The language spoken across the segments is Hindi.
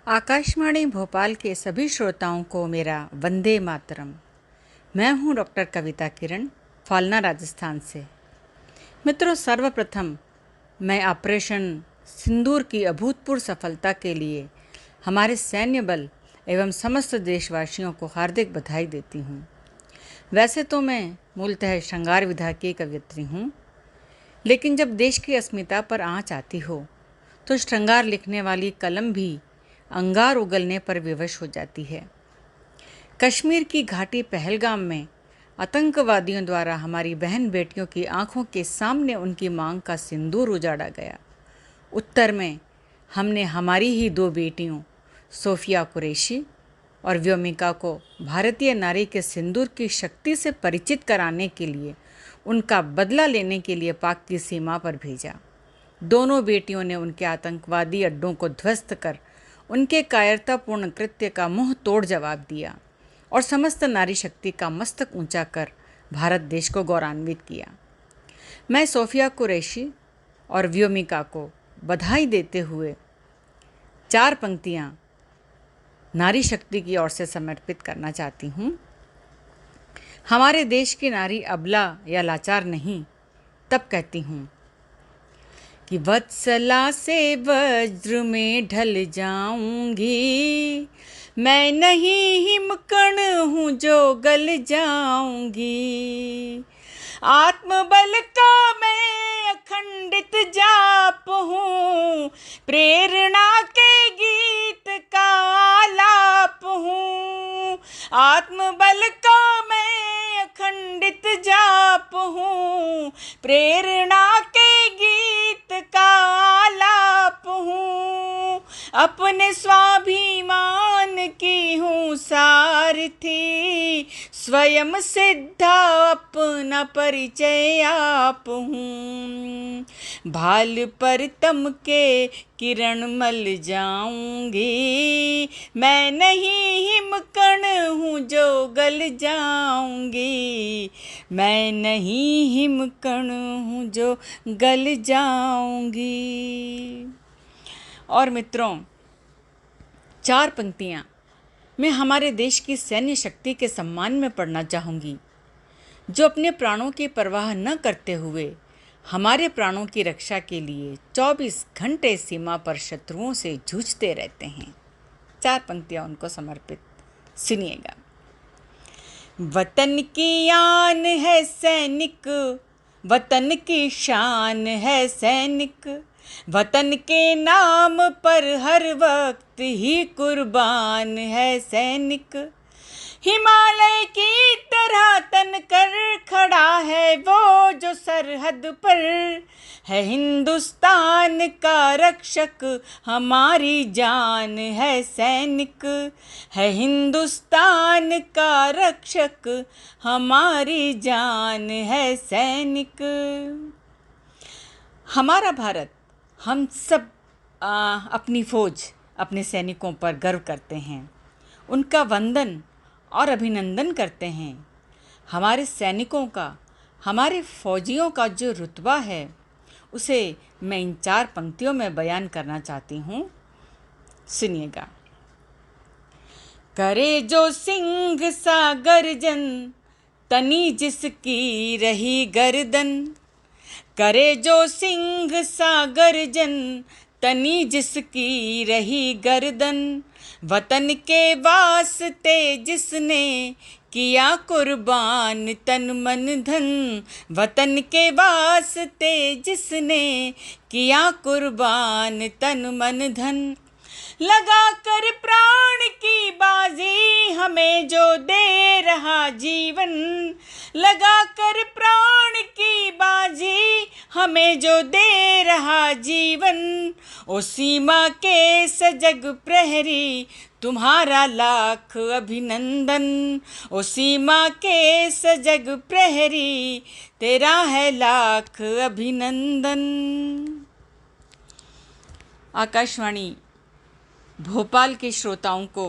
आकाशवाणी भोपाल के सभी श्रोताओं को मेरा वंदे मातरम। मैं हूं डॉक्टर कविता किरण, फालना, राजस्थान से। मित्रों, सर्वप्रथम मैं ऑपरेशन सिंदूर की अभूतपूर्व सफलता के लिए हमारे सैन्य बल एवं समस्त देशवासियों को हार्दिक बधाई देती हूं। वैसे तो मैं मूलतः श्रृंगार विधा की कवयित्री हूं, लेकिन जब देश की अस्मिता पर आँच आती हो तो श्रृंगार लिखने वाली कलम भी अंगार उगलने पर विवश हो जाती है। कश्मीर की घाटी पहलगाम में आतंकवादियों द्वारा हमारी बहन बेटियों की आंखों के सामने उनकी मांग का सिंदूर उजाड़ा गया। उत्तर में हमने हमारी ही दो बेटियों सोफिया कुरैशी और व्योमिका को भारतीय नारी के सिंदूर की शक्ति से परिचित कराने के लिए, उनका बदला लेने के लिए पाक की सीमा पर भेजा। दोनों बेटियों ने उनके आतंकवादी अड्डों को ध्वस्त कर उनके कायरतापूर्ण कृत्य का मुंह तोड़ जवाब दिया और समस्त नारी शक्ति का मस्तक ऊंचा कर भारत देश को गौरवान्वित किया। मैं सोफिया कुरैशी और व्योमिका को बधाई देते हुए 4 पंक्तियां नारी शक्ति की ओर से समर्पित करना चाहती हूँ। हमारे देश की नारी अबला या लाचार नहीं, तब कहती हूँ कि वत्सला से वज्र में ढल जाऊंगी, मैं नहीं हिमकण हूँ जो गल जाऊंगी। आत्मबल का मैं अखंडित जाप हूँ, प्रेरणा के गीत का आलाप हूँ। आत्मबल का मैं अखंडित जाप हूँ, प्रेरणा के गीत का आलाप हूँ। अपने स्वाभिमान की हूँ सारथी, स्वयं सिद्धा अपना परिचय आप हूँ। भाल पर तम के किरण मल जाऊंगी, मैं नहीं हिमकण हूँ जो गल जाऊंगी। मैं नहीं हिमकण हूँ जो गल जाऊंगी। और मित्रों, 4 पंक्तियाँ मैं हमारे देश की सैन्य शक्ति के सम्मान में पढ़ना चाहूँगी, जो अपने प्राणों की परवाह न करते हुए हमारे प्राणों की रक्षा के लिए 24 घंटे सीमा पर शत्रुओं से जूझते रहते हैं। 4 पंक्तियाँ उनको समर्पित, सुनिएगा। वतन की आन है सैनिक, वतन की शान है सैनिक, वतन के नाम पर हर वक्त ही कुर्बान है सैनिक। हिमालय की तरह तन कर खड़ा है वो जो सरहद पर, है हिंदुस्तान का रक्षक हमारी जान है सैनिक। है हिंदुस्तान का रक्षक हमारी जान है सैनिक। हमारा भारत, हम सब अपनी फौज, अपने सैनिकों पर गर्व करते हैं, उनका वंदन और अभिनंदन करते हैं। हमारे सैनिकों का, हमारे फौजियों का जो रुतबा है, उसे मैं इन 4 पंक्तियों में बयान करना चाहती हूँ, सुनिएगा। करे जो सिंह सा गर्जन, तनी जिसकी रही गर्दन। करे जो सिंह सा गर्जन, तनी जिसकी रही गर्दन। वतन के वास्ते जिसने किया कुर्बान तन मन धन। वतन के वास्ते जिसने किया कुर्बान तन मन धन। लगा कर प्राण की बाजी हमें जो दे रहा जीवन। लगा कर प्राण की बाजी हमें जो दे रहा जीवन। ओ सीमा के सजग प्रहरी तुम्हारा लाख अभिनंदन। ओ सीमा के सजग प्रहरी तेरा है लाख अभिनंदन। आकाशवाणी भोपाल के श्रोताओं को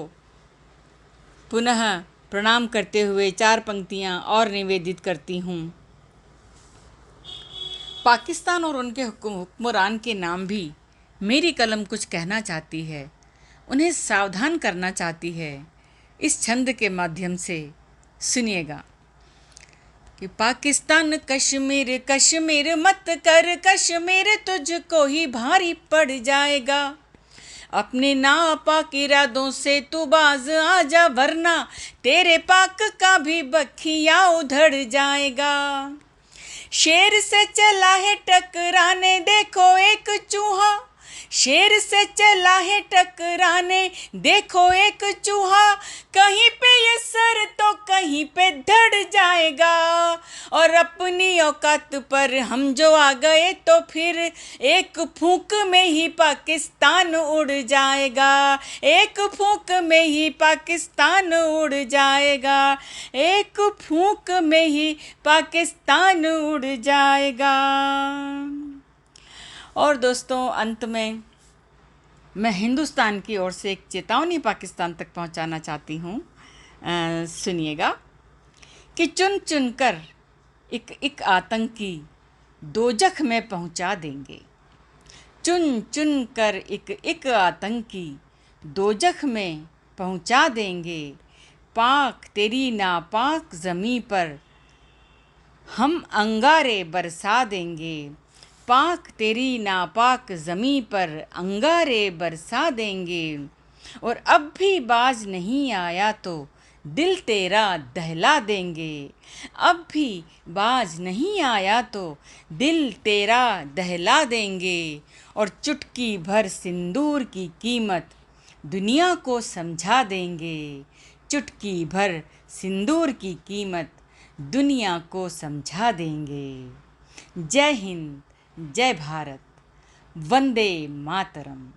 पुनः प्रणाम करते हुए 4 पंक्तियां और निवेदित करती हूँ। पाकिस्तान और उनके हुक्मरान के नाम भी मेरी कलम कुछ कहना चाहती है। उन्हें सावधान करना चाहती है इस छंद के माध्यम से। सुनिएगा कि पाकिस्तान कश्मीर कश्मीर मत कर कश्मीर, तुझको ही भारी पड़ जाएगा। अपने नापाक इरादों से तू बाज आजा, वरना तेरे पाक का भी बखिया उधड़ जाएगा। शेर से चला है टकराने देखो एक चूहा, शेर से चला है टकराने देखो एक चूहा, कहीं पे ये सर तो कहीं पे धड़ जाएगा। और अपनी औकात पर हम जो आ गए तो फिर एक फूंक में ही पाकिस्तान उड़ जाएगा, एक फूंक में ही पाकिस्तान उड़ जाएगा, एक फूंक में ही पाकिस्तान उड़ जाएगा। और दोस्तों, अंत में मैं हिंदुस्तान की ओर से एक चेतावनी पाकिस्तान तक पहुंचाना चाहती हूं। सुनिएगा कि चुन चुन कर एक आतंकी दोजख में पहुंचा देंगे। चुन चुन कर एक आतंकी दोजख में पहुंचा देंगे। पाक तेरी नापाक ज़मी पर हम अंगारे बरसा देंगे, पाक तेरी नापाक ज़मी पर अंगारे बरसा देंगे। और अब भी बाज नहीं आया तो दिल तेरा दहला देंगे, अब भी बाज नहीं आया तो दिल तेरा दहला देंगे। और चुटकी भर सिंदूर की कीमत दुनिया को समझा देंगे, चुटकी भर सिंदूर की कीमत दुनिया को समझा देंगे। जय हिंद, जय भारत, वंदे मातरम।